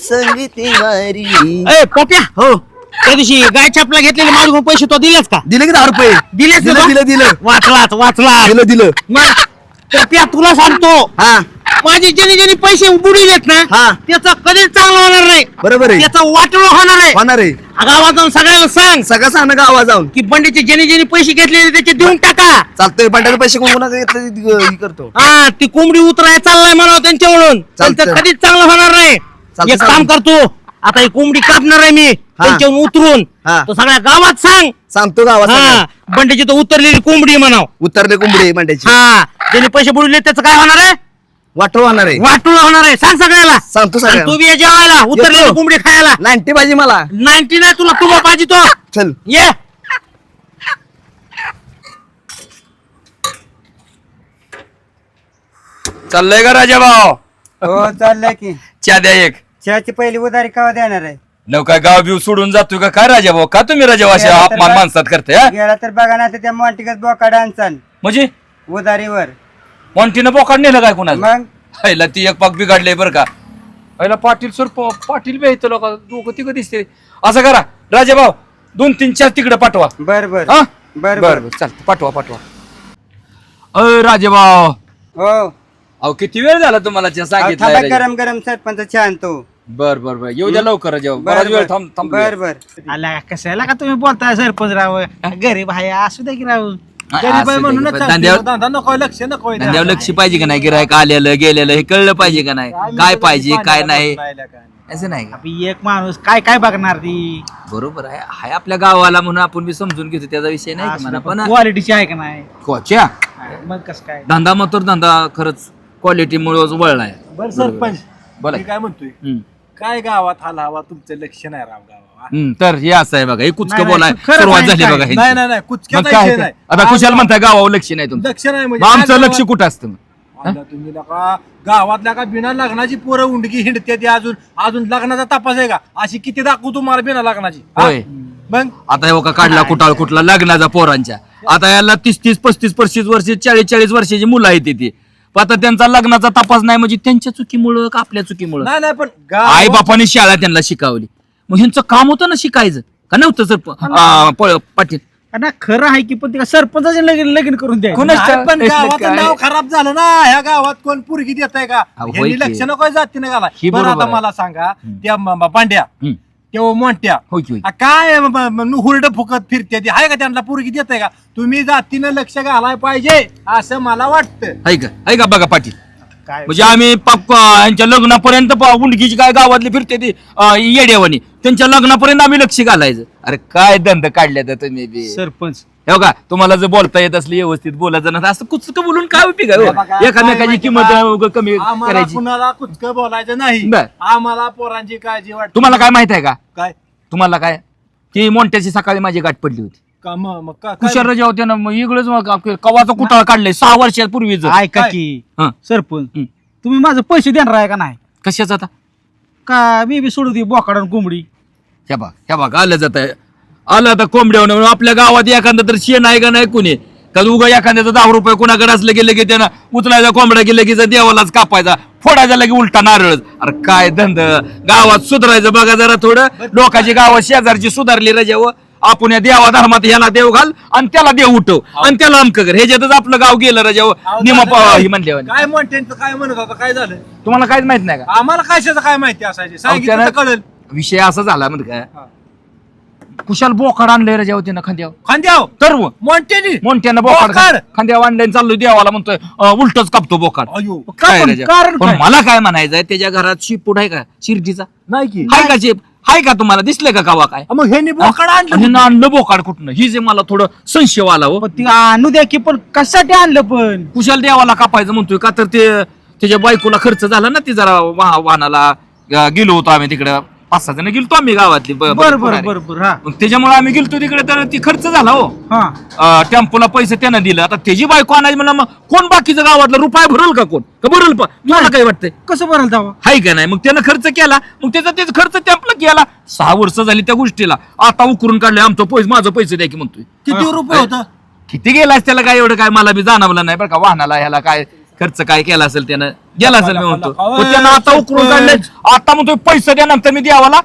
संगीती वारी ए पोप्या हो त्या दिवशी गाय छापला घेतलेले माझ्याकडून पैसे तो दिलेस का दिले की 10 रुपये दिलेस दिलं, का? दिलं, दिलं. वाचला दिलं मग पोप्या तुला सांगतो हा माझे ज्यांनी ज्यांनी पैसे बुडविलेत ना हा. त्याचं कधीच चांगलं होणार नाही बरोबर आहे त्याचं वाटोळ होणार आहे होणार आहे गावात जाऊन सगळ्याला सांग सगळं सांग ना गावात जाऊन की बंडीचे ज्यांनी ज्यांनी पैसे घेतलेले त्याचे देऊन टाका चालतंय बंडाचे पैसे कोण कोणाकडे घेतले हे करतो हा ती कोंबडी उतराय चाललाय म्हणावं त्यांच्यावरून चालतंय. त्यांचं कधीच चांगलं होणार नाही चालतंय, एक काम करतो आता ही कोंबडी कापणार आहे मी त्यांच्यावरून उतरून हा. तो सगळ्या गावात सांग सांगतो गावात हा सगळं. बंडीची तो उतरलेली कोंबडी म्हणाव उतरले कोंबडी बंड्याची हा ज्यांनी पैसे बुडवले त्याचं काय होणार आहे वाटो होणार आहे वाटूळ होणार आहे सांग सगळ्याला सांगतो आणि सगळ्यांना. तू बी ये जेवायला उतरलेली येतो. कोंबडी खायला 90 पाहिजे मला 90 नाही तुला तुला पाहिजे तो चल ये चाललंय का राजा भाऊ हो चाललंय की च्या द्या एक चहाची पहिली उधारी केव्हा देणार आहे नव काय गाव बिव सोडून जातोय का काय राजा भाऊ का तुम्ही राजा भाऊ असे गेला तर अपमान बा- माणसात करते हा? गेला तर बघा ना त्या मॉन्टिकच बोकाड आणचाल म्हणजे उधारीवर मॉन्टीनं बोकाड नेलं काय कुणाला मग हायला ती एक पाक बिघडले बरं का हायला पाटील सर पाटील बी आहेत लोक दोघं तिघं दिसते असं करा राजा भाऊ 2 3 4 तिकडे पाठवा बर बर हा बर बर बर बर चालतं पाठवा अय राजा भाऊ हो अहो किती वेळ झाला तुम्हाला चहा थांबा सांगितलं गरम गरम सरपंच चहा आणतो बर बर बर येऊ द्या लवकर राजा भाऊ बराच वेळ थांब बर बर आला कशाला का तुम्ही बोलताय सरपंच राव गरीब आहे असू द्या की राव गरीब आहे असं म्हणूनच नाही, सांगते, धंद्यावर- धंदा नकोय, लक्ष नकोय त्याला. धंद्यावर लक्ष पाहिजे का नाही, गिरायक आलेलं गेलेलं हे कळलं पाहिजे का नाही, काय पाहिजे काय नाही, असं नाही का? आपली एक माणूस काय काय बघणार ती बरोबर आहे, हाय आपल्या गावाला म्हणून आपण बी समजून घेतो, त्याचा विषय नाही की म्हणा, पण क्वालिटीची आहे का नाही कोच्या मग कसं काय धंदा मात्र धंदा खरंच क्वालिटी मुळे वळलाय. बरं सरपंच बोला मी की. काय म्हणतोय, हम्म. काय गावात हाला हवा तुमचं लक्ष नाही राव गावात. तर हे असं आहे बघा, हे कुचकं नाही, बोलाय खरं सुरुवात नाही, झाली काय? बघा ह्यांची. नाही नाही नाही मग कुचक्याचा काय विषय ते? नाही. आता कुशाला म्हणताय गावावर लक्ष नाही तुमचं, लक्ष नाही मग म्हणजे आमचं काय लक्ष गावात- कुठं असतं मग? आता तुम्ही नका गावातल्या का बिना लग्नाची पोरं उंडकी हिंडते ती अजून अजून लग्नाचा तपास आहे का? अशी किती दाखवू तुम्हाला बिना लग्नाची हा? होय. मग आता हे बघा काढला कुटाळ कुठला लग्नाचा पोरांच्या, आता याला 30-30, 35-35 वर्ष 40-40 वर्षाची मुलं आहेत ती, पण आता त्यांचा लग्नाचा तपास नाही म्हणजे त्यांच्या चुकीमुळं का आपल्या चुकीमुळं? नाही नाही पण आई बापाने शाळा त्यांना शिकवली, मग ह्यांचं काम होतं ना शिकायचं का नव्हतं सर पाटील? ना खरं आहे की पण ते सरपंचाचे लगीन लगीन करून द्या कोणाच- नाही, पण काय- गावाचं नाव खराब झालं ना, ह्या गावात कोण पुरगी देत आहे का? अहो, होय ह्यांनी की. लक्ष नको जाती ना घालाय. ही बरं बरोबर आता आहे. मला सांगा त्या पांड्या हम्म. तेव्हा मोठ्या होय की होय. काय हुरड फुकत फिरते ती आहे का? त्यांना पुरगी देत आहे का? तुम्ही जातीनं लक्ष घालाय पाहिजे असं मला वाटतं. आहे का बघा पाटील, काय म्हणजे आम्ही पाक यांच्या लग्नापर्यंत उंडकीची काय गावातली फिरते ती येड्यावानी, त्यांच्या लग्नापर्यंत आम्ही लक्ष घालायचं. अरे काय धंद काढल्या तर तुम्ही बी. सरपंच हे बघा तुम्हाला जर बोलता येत असली व्यवस्थित बोलायचं ना, असं कुचकं बोलून काय उपयोग आहे बघा, हो? एकामेकाची काय किंमत माहिती उगाच कमी आम्हाला करायची. कुणाला कुचकं बोलायचं नाही. बर. आम्हाला पोरांची काळजी वाटते. तुम्हाला काय माहित आहे का? काय तुम्हाला काय ती मोंट्याची सकाळी माझी गाठ पडली होती, का मग काय- कुशार राजा होते ना, मग इकडंच कवाचं कुटाळ काढलंय 6 वर्षापूर्वीच. ऐका काय? की हं. सरपंच हं. तुम्ही माझं पैसे देणार आहे का नाही? कशाच आता? का मी बी सोडू दे बोकाड आणि कोंबडी? ह्या बघ आलं जात आलं आता कोंबड्या आपल्या गावात एखादं तर शेण आहे का नाही कुणी का? उगा एखाद्याचं 10 रुपये कुणाकडे असलं गेलं की त्यानं उचलायचा कोंबडा गेलं की देवालाच कापायचा, फोडायचा लगे उलटा नारळच. अरे काय धंद, गावात सुधारायचं बघा जरा थोडं. लोकांची गावात शेजारची सुधारली रजावं, आपण या देवा धर्मात ह्याला देव घाल आणि त्याला देव उठव आणि त्याला अमक कर, ह्याच्यातच आपलं गाव गेलं रजावं निमा ही म्हणल्यावर. काय म्हणते काय म्हणत होता? काय झालं? तुम्हाला काहीच माहित नाही का? आम्हाला कशाचं काय माहिती असायचे? सांगितलं तर त्यानं- कळेल. विषय असा झाला म्हणजे काय, कुशाल बोकाड आणलंय रजावं त्यानं खांद्यावर, खांद्याव तर मोंटेनी मोठ्यानं बोकाड बोकाड? खांद्यावर आणलंय चाललोय देवाला म्हणतोय उलटच कापतो बोकाड. अयो काय पण राजा? कारण पण काय? मला काय म्हणायचंय, त्याच्या घरात शिपूट आहे का शिर्डीचा? नाही की हाय का शिप? हाय का तुम्हाला दिसलंय का गावा काय? मग ह्यांनी बोकाड आणि आणलं. आणलं बोकाड कुठनं, ही जे मला थोडं संशय आला हो. पण ती आणू द्या की, पण कशासाठी आणलं पण? कुशाल देवाला कापायचं म्हणतोय का? तर ते त्याच्या बायकोला खर्च झाला ना, ती जरा वाहनाला गेलो होतो आम्ही तिकडे, 5-6 जण गेलतो आम्ही गावातली बर बर बर बर हा मग त्याच्यामुळे आम्ही गेलतो तिकडे, तर ती खर्च झाला हो. हा टेम्पोला पैसे त्यानं दिलं, आता त्याची बायको आणायची म्हणलं, मग कोण बाकीचं गावातलं रुपये भरल का? कोण का भरल? मला काय वाटतंय, कसं भरायला जावं? हाय का नाही? मग त्यानं खर्च केला, मग त्याचा तेच खर्च टेम्पला केला. 6 वर्ष झाली त्या गोष्टीला, आता उकरून काढले आमचं पैसे, माझं पैसे द्या की म्हणतोय. किती रुपये होतं? किती गेलास त्याला काय एवढं काय मला बी जाणवलं नाही बरं का, वाहनाला ह्याला काय खर्च काय केला असेल त्यानं, गेला असेल मी म्हणतो. पण त्यानं आता उकरून काढले, आता म्हणतोय पैसे द्या नंतर मी देवाला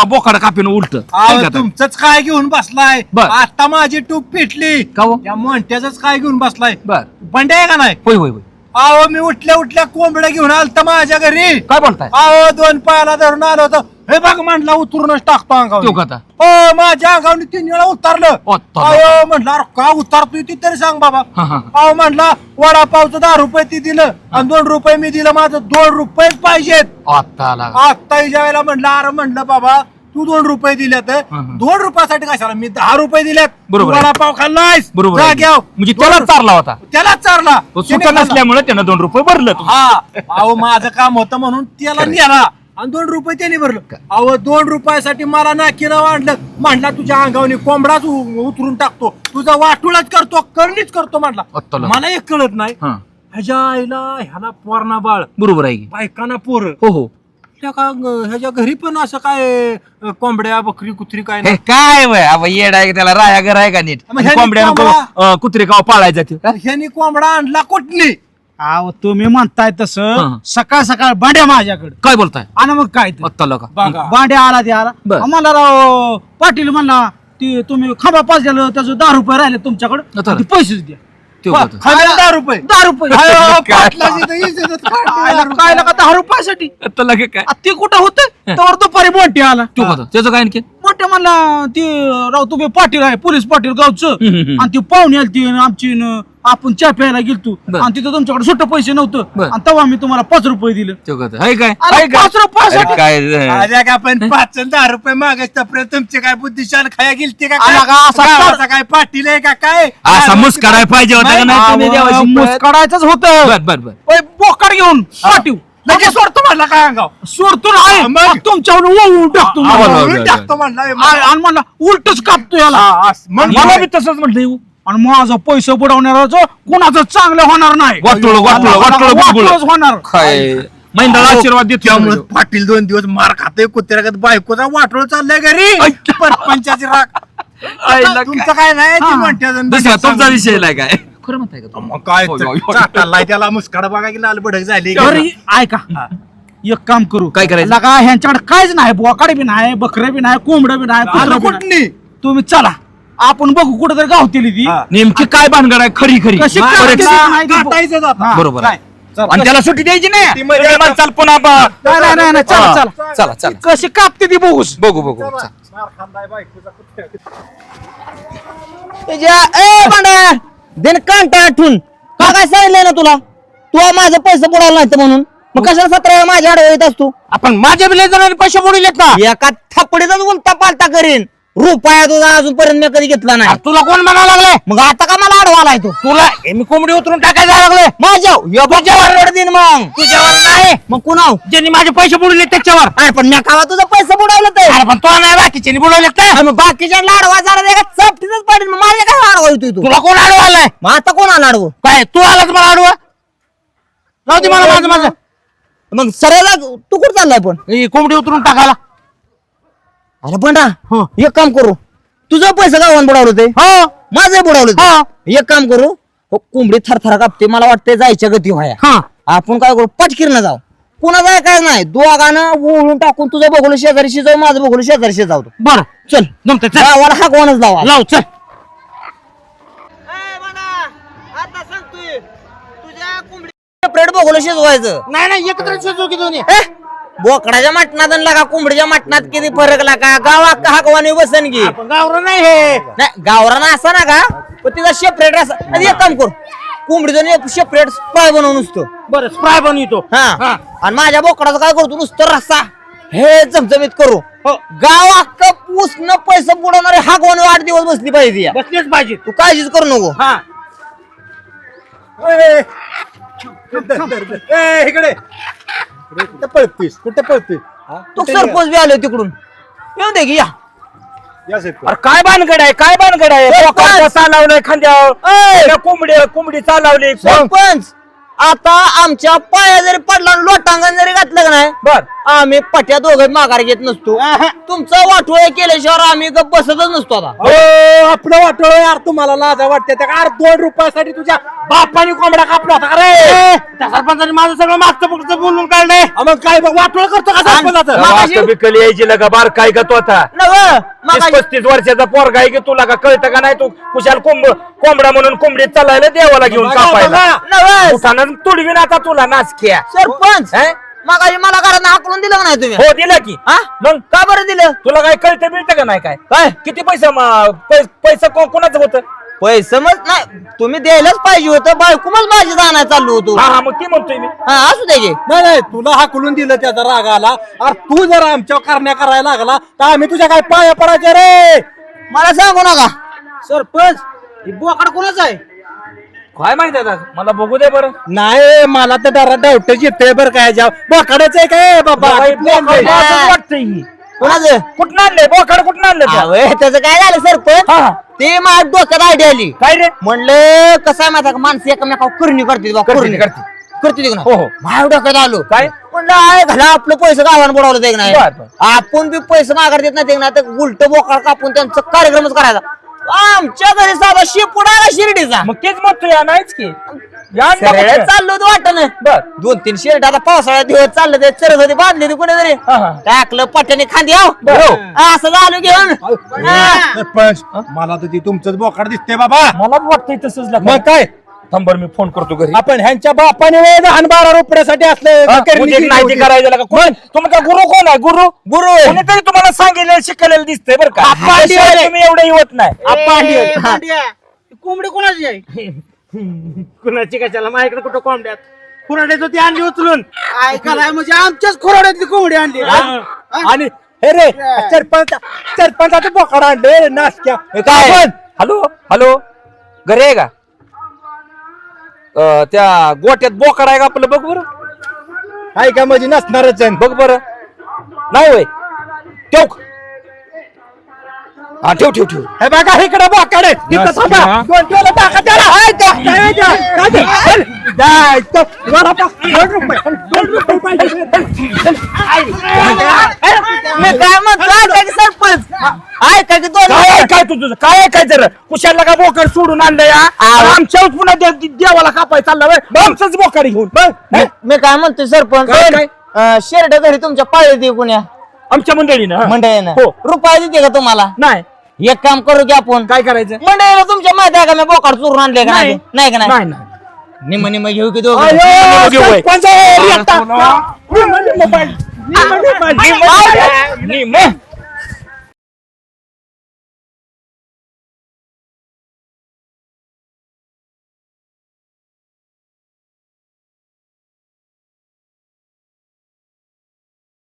बोकाड कापीन उलट. अहो, तुमचंच काय घेऊन बसलाय? बर. आता माझी टूप पेटली. का हो? या मोंट्याच काय घेऊन बसलाय? बर, बंड्या आहे का नाही? होय होय होय. अहो मी उठल्या उठल्या कोंबड्या घेऊन आलता माझ्या घरी. काय बोलताय? अहो 2 पायाला धरून आलो होतो. हे बघ म्हणला उतरूनच टाकतो तो अंगावर. का आता? हो माझ्या अंगावर 3 वेळा उतरलं. ओ, तो. अहो म्हणलं अरे का उतरतोय ती तरी सांग बाबा. हा, हा. अहो म्हणला वडापावचं 10 रुपये ती दिलं आणि 2 रुपये मी दिलं. माझं 2 रुपयेच पाहिजेत. आता आला. आता ज्यावेळेला म्हणलं अरे म्हणलं बाबा तू 2 रुपये दिल्यात, हा. 2 रुपयासाठी कशाला? मी 10 रुपये दिल्यात. बरोबर तू आहे. वडापाव खाल्लायस बरोबर जा आहे. घ्याव. म्हणजे त्याला चारला होता, त्यालाच चारला. सुट्टा त्याने खाल्ला. नसल्यामुळे त्यानं 2 रुपये भरलं. हा अहो माझं काम होतं म्हणून त्याला नेला आणि 2 रुपये त्याने भरलं. अहो 2 रुपयासाठी मला नाकीनं वाढलं. म्हणला तुझ्या अंगावनी कोंबडाच उतरून टाकतो, तुझा वाटुळाच करतो, करणीच करतो म्हणला. अत्तला. मला एक कळत नाही हा, ह्याच्या आईला ह्याला पोरणा बाळ, बरोबर आहे की. बायकांना पोर, हो हो. ह्याच्या घरी पण असं काय कोंबड्या बकरी कुत्री काय हे नाही. काय वय अबा येड आहे का? त्याला राया घर आहे का नीट? मग ह्याने कोंबड्यानं कोंबडा- कुत्री काव पाळायचा ते हा? ह्यानी कोंबडा आणला कुठली? अहो तुम्ही म्हणताय हा. तसं सकाळ सकाळ बांड्या माझ्याकडे काय बोलताय? आणि मग काय ते? अत्तला का? बघा बांड्या आला ते आला बर. आम्हाला राव पाटील म्हणला ती तुम्ही खांबा पाच झालं त्याचं 10 रुपये राहिले तुमच्याकडे आता. पैसेच द्या. त्यो होतं. खायला 10 रुपये 10 रुपये काय लगा 10 रुपयासाठी आता लगे काय ते कुठं होतं तर दुपारी मोठे आला तू होतं त्याचं काय आणखी मोठे म्हणला ती राव तुम्ही पाटील आहे पोलीस पाटील गावचं आणि ती पाहुणे आली ती आमची आपण चहा प्यायला गेलतो बर. आणि तिथं तुमच्याकडे सुट्ट पैसे नव्हतं बर. आणि तेव्हा मी तुम्हाला 5 रुपये दिले त्यो होतं. हाय काय अरे 5 रुपयासाठी काय आपण 5 आणि 10 रुपये मागायचं पर्यंत तुमचे काय बुद्धिशाल खाया गेलते का आला का असा गावाचा काय पाटील आहे का काय असा मुस काढायला पाहिजे होता का नाही तुम्ही देवाची मुस्कडायचंच होतं बर बर बर बोकाड घेऊन पाठीव लगेच सोडतो म्हणला काय अंगाव सोडतो नाही मग? तुमच्यावर ओवून टाकतो आवाज, मला. आवाज. म्हणून टाकतो म्हणला आणि म्हणला उलटच कापतो याला मला बी तसंच म्हटलं आणि माझं पैसे बुडवणारा कुणाचं चांगलं होणार नाही वाटोळं, वाटोळं, वाटोळं, बुलबुल. वाटोळंच होणार काय महिंद्राला आशीर्वाद देतो त्यामुळे पाटील 2 दिवस मार खाते कुत्र्यागत बायकोचा वाटोळ चाललाय घरी पंचाची राख तुमचं काय नाही ती म्हणते दुसरा तुमचा विषय नाही काय खरं म्हणताय का तुम्ही? मग काय होय, होय, होय. चाटालाय त्याला मुस्काड बघा की लाल भडक झाली घरी ऐका एक काम करू काय करायचं? लगा ह्यांच्याकडे काहीच नाही बोकाड बी नाही बकरं बी नाही कोंबडं बी नाही कुत्रं बी नाही. कुठली तुम्ही चला आपण बघू कुठं तरी गावतेली ती हा. नेमकी काय भानगड आहे खरी खरी कशी परीक्षा. काढायची नाही ती. काटायचं जातं. हा. बरोबर आहे. चला. आणि त्याला सुट्टी द्यायची नाही ती मजा तुम्ही म्हणसाल पुन्हा नाही, चला हा. चला चला चला कशी कापते ती बघूस बघू बघू चला. मार खाल्लाय बायकोचा कुत्र्या. ए भांड्या देन कांटा आठवून का काय सांगितलंय ना तुला तू माझं पैसे बुडावला नाही म्हणून मग कशाला 17 वेळा माझ्या आडवे येत असतो आपण माझ्या बिले जणांनी पैसे बुडविलेत ना एका थपडीचाच उलटा पालटा करीन रुपया तुझा अजूनपर्यंत मी कधी घेतला नाही तुला कोण म्हणायला लागले मग आता का मला आडवा आलाय तू तुला मी कोंबडी उतरून टाकायला लागले माझ्या दिन मग तुझ्यावर नाही मग कुणाव ज्यांनी माझे पैसे बुडवले त्याच्यावर अरे पण मी कावा तुझं पैसे बुडवलं ते अरे पण तुला नाही बाकीच्यांनी बुडवलेत ना मग बाकीच्या लाडवा झाला का चपटीच पडेल मग माझ्या काय आडवा येतोय तू तुला कोण अडवालाय मग आता कोणाला आडवं काय तू आलाच मला अडवा जाऊ दे मला माझं माझं मग सरळ तू कुठं चाललाय पण ही कोंबडी उतरून टाकायला अरे बंडा हो. एक काम करू तुझं पैसे गावान बुडावलं ते हो माझं बुडावलं ते. हा. एक काम करू हो, कोंबडी थरथर कापते मला वाटते जायच्या गती व्हाया हा आपण काय करू पटकीरनं जाऊ पुन्हा जाय काय नाही दोघांना ओळून टाकून तुझं बघून शेजारी शिजाव माझं बघून शेजारी शिजाव बर चल जमतंय चल गावाला हाकवानच लावा लाव चल आता सांगतोय तुझ्या कोंबडी सेपरेट बघून शिजवायचं नाही एकत्र शिजू की दोन्ही बोकडाच्या मटणात आणि लागा कोंबडीच्या मटणात किती फरक लागा गावा हाकवानी बसन की आपण गावरा नाही हे नाही गावराना असा ना का पण तिचा सेपरेट असा आणि एक काम कर कोंबडीचं एक सेपरेट फ्राय बनवून नुसतं बरं स्प्राय बनवतो हा आणि माझ्या बोकडाचं काय करतो नुसतं रस्सा हे चमचमीत करू गाव अख्खं पुसणं पैसे बुडवणारे हाकवानी 8 दिवस बसली पाहिजे या. बसलेच पाहिजे तू काळजीच करू नको हा ए, इकडे कुठे पळतोयस कुठे पळतोय तू सरपंच बी आलो तिकडून येऊ दे की या अरे काय भानगड आहे काय भानगड आहे बोकाड चालवलंय खांद्यावर कोंबडी चालवली सरपंच आता आमच्या पाया जरी पडला आणि लोटांगण जरी घातलं का नाही बर आम्ही पट्या दोघं माघार घेत नसतो तुमचं वाटोळ केल्याशिवाय आम्ही गप्प बसतच नसतो आता हो आपलं वाटोळ यार तुम्हाला लाजा वाटते त्या अरे 2 रुपयासाठी तुझ्या बापाने कोंबडा कापला होता अरे त्या सरपंचाने माझं सगळं मागचं पुढचं बोलून काढलंय मग काय बघ वाटोळ करतो का सरपंचाचं? मागाशी- बिकल यायची लगा बार काय का तो आता नवं, मगाशी- 35 वर्षाचा पोरगा आहे की तुला का कळतं का नाही तू कुशाल कोंबडा म्हणून कोंबडीत चालायला देवाला घेऊन बघा, कापायला बघा. नवं, उठानं तुडवीन आता तुला नाचक्या सरपंच हे? मगाशी मला घरात हाकलून दिलं का नाही तुम्ही हो दिलं की हा? मग का बरं दिलं तुला काय कळतं मिळतं का नाही काय काय किती पैसा पैसा कोणाचं होतं पैसे मग नाही तुम्ही द्यायलाच पाहिजे होतं बायको मग माझी जाणार चाललो होतो हा मग ती म्हणतोय मी हा असू दे की. नाही तुला हाकलून दिलं त्याचा राग आला अरे तू जर आमच्या करण्या करायला लागला तर आम्ही तुझ्या काय पाया पडायचे रे मला सांगू नका सरपंच ही बोकाड कोणाच आहे काय माहिती आता मला बघू दे बरं नाही मला तर डरा डाऊटच येतोय बरं काय जाव बोकाडाच आहे काय बाबा वाटतंय कोणाचं कुठं आणलंय बोकाड कुठं आणलं ते? अवे, त्याचं काय झालं सरपंच हा. ते माझ्या डोक्यात आयडिया आली काय रे म्हणलं कसं आहे माहिती आहे का माणसं एकमेकावर करणी करते बा, करणी करते. करते का हो, हो. माझ्या डोक्यात आलो काय? म्हणलं आहे घाला आपलं पैसे गावानं बुडवलं ते नाही बर, बर. आपण बी पैसे माघार देत नाही ते नाही तर उलट बोकाळ कापून त्यांचा कार्यक्रमच करायचा आमच्या घरी साधा शिपुडा शिर्डीचा मग तेच म्हणतोय नाहीच की या ना सरळ बघ. चाललो होतो वाटत बर 2-3 शिर्ड आता पावसाळ्यात दिवस चाललं ते चरत होती बांधली होती कोणीतरी हा, हा. टाकलं पट्याने खांदी आव बरं. असं झालं घेऊन हा. सरपंच मला तर ती तुमचंच बोकाड दिसते बाबा मला वाटतंय तसंच मग काय थांबर मी फोन करतो घरी आपण ह्यांच्या बापाने 10-12 रुपयासाठी असलं माहिती करायचं का कोण तुमचा गुरु कोण आहे गुरु गुरु कोणीतरी तुम्हाला सांगितलेलं शिकलेलं दिसतंय बरं का त्याशिवाय तुम्ही एवढं येत नाही कोंबडी कोणाची आहे कुणाची कशाला माझ्याकडे कुठं कोंबड्यात खुराड्याचं ती आणली उचलून ऐकायला म्हणजे आमच्याच खोराड्यातली कोंबडी आणली आणि हे रे सरपंचाचं बोकाड आणले नाशक्या काय हॅलो हॅलो घरी आहे का त्या गोट्यात बोकड आहे का आपलं बघ बरं आहे का म्हणजे नसणारच आहे. बघ बरं नाही होय ठेव हा ठेव ठेव ठेव हे बघा इकडे बोकाड आहे. तिथं थांबा. दोन किलो टाका त्याला. हाय का? काय द्या? काय द्या? चल. जाय. तो. वर आता. 2 रुपये. 2 रुपये पाहिजे. मी काय म्हणतो ऐका की सरपंच ऐका की दोन काय आहे काय तुझं काय आहे काय जर कुशाला का बोकड सोडून आणलं या आमच्या पुन्हा देवाला कापाय चालला आमचंच बोकड घेऊन मी काय म्हणतोय सरपंच काय? शेरड घरी तुमच्या पाळी दे कुण्या आमच्या मंडळीनं मंडळीनं हो. रुपये देते का तुम्हाला नाही एक काम करू की आपण काय करायचं मंडळीनं तुमच्या माहिती आहे का मी बोकाड चोरून आणले का नाही. नाही का नाही नाही नाही निम निम घेऊ की दोघं अयो, घेऊ होय. सरपंच, एकटा. निम्म, निम्म पाहिजे. निम्म, निम्म.